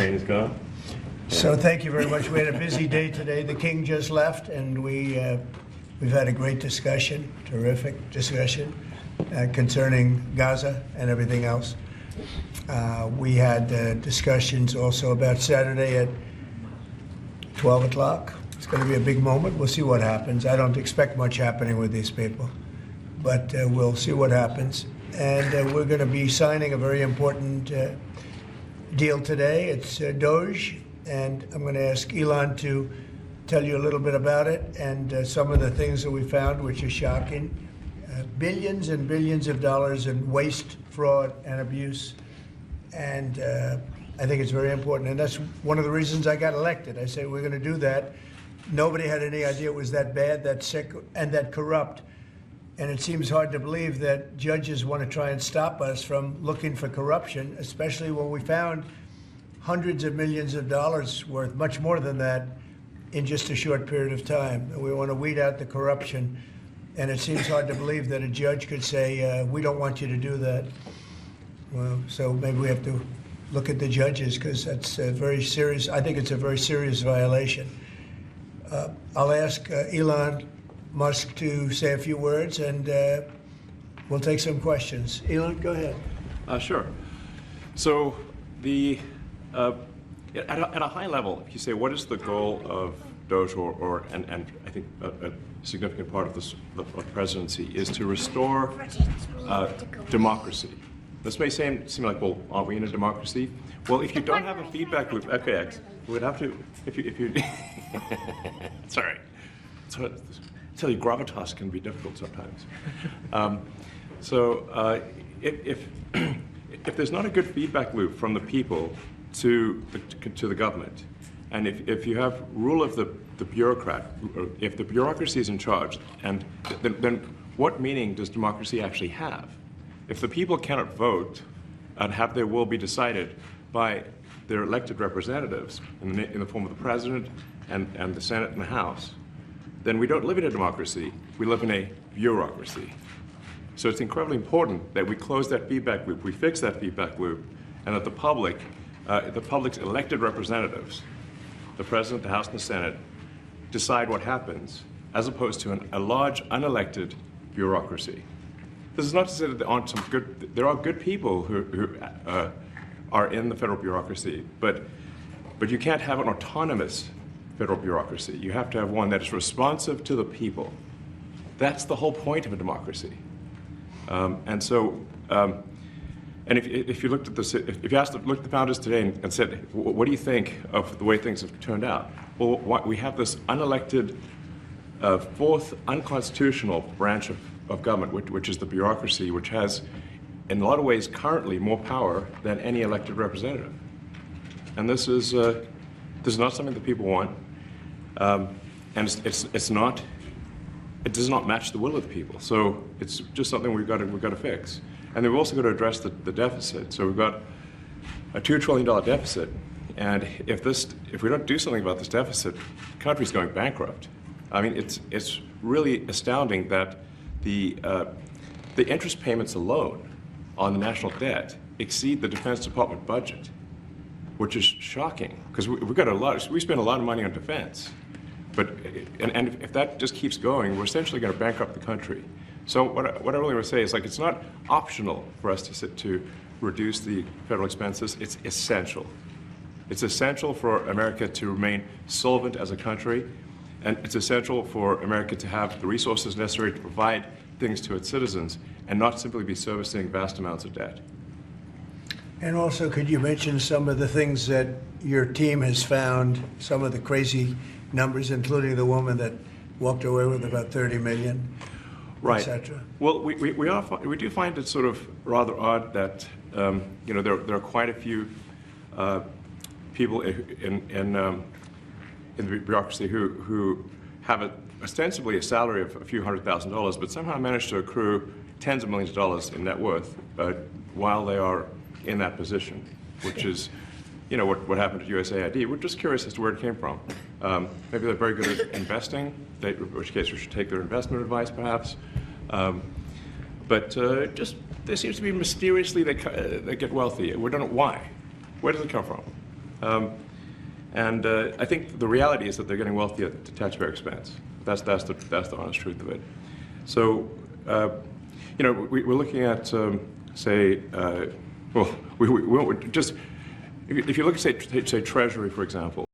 train is gone. So thank you very much. We had a busy day today. The king just left, and we've had a great discussion, terrific discussion concerning Gaza and everything else. We had discussions also about Saturday at 12 o'clock. It's going to be a big moment. We'll see what happens. I don't expect much happening with these people, but we'll see what happens. And we're going to be signing a very important deal today. It's Doge, and I'm going to ask Elon to tell you a little bit about it and some of the things that we found, which are shocking. Billions and billions of dollars in waste, fraud, and abuse. And I think it's very important. And that's one of the reasons I got elected. I said, we're going to do that. Nobody had any idea it was that bad, that sick, and that corrupt. And it seems hard to believe that judges want to try and stop us from looking for corruption, especially when we found hundreds of millions of dollars worth, much more than that, in just a short period of time. And we want to weed out the corruption. And it seems hard to believe that a judge could say, we don't want you to do that. Well, so maybe we have to look at the judges, because that's a very serious, I think it's a very serious violation. I'll ask Elon Musk to say a few words, and we'll take some questions. Elon, go ahead. Sure. So at a high level, if you say what is the goal of Doge, and I think a significant part of the presidency is to restore democracy. This may seem like, well, are we in a democracy? Well, if you don't have a feedback loop, okay, we would have to, if you sorry. So, tell you, gravitas can be difficult sometimes. If there's not a good feedback loop from the people to the government, and if you have rule of the bureaucrat, if the bureaucracy is in charge, and then what meaning does democracy actually have? If the people cannot vote and have their will be decided by their elected representatives in the form of the president and the Senate and the House, then we don't live in a democracy, we live in a bureaucracy. So it's incredibly important that we close that feedback loop, we fix that feedback loop, and that the public's elected representatives, the president, the House, and the Senate, decide what happens, as opposed to a large unelected bureaucracy. This is not to say that there aren't some good, there are good people who are in the federal bureaucracy, but you can't have an autonomous federal bureaucracy. You have to have one that is responsive to the people. That's the whole point of a democracy. And if you looked at this, if you looked at the founders today and said, what do you think of the way things have turned out? Well, we have this unelected, fourth unconstitutional branch of government, which is the bureaucracy, which has, in a lot of ways, currently more power than any elected representative. And this is not something that people want, and it's not. It does not match the will of the people. So it's just something we've got to fix. And then we've also got to address the deficit. So we've got a $2 trillion deficit, and if we don't do something about this deficit, the country's going bankrupt. I mean, it's really astounding that the interest payments alone on the national debt exceed the Defense Department budget, which is shocking, because we spend a lot of money on defense. But if that just keeps going, we're essentially going to bankrupt the country. So what I really want to say is, like, it's not optional for us to reduce the federal expenses. It's essential. It's essential for America to remain solvent as a country, and it's essential for America to have the resources necessary to provide things to its citizens and not simply be servicing vast amounts of debt. And also, could you mention some of the things that your team has found, some of the crazy numbers, including the woman that walked away with about 30 million, right, etc.? Well, we do find it sort of rather odd that there are quite a few people in the bureaucracy who have ostensibly a salary of a few $100,000, but somehow manage to accrue tens of millions of dollars in net worth while they are in that position, which is, what happened at USAID. We're just curious as to where it came from. Maybe they're very good at investing, in which case we should take their investment advice, perhaps. But there seems to be mysteriously they get wealthy. We don't know why. Where does it come from? And I think the reality is that they're getting wealthy at the taxpayer expense. That's the honest truth of it. So, you know, we're looking at, say, well, we just if you look at say Treasury, for example.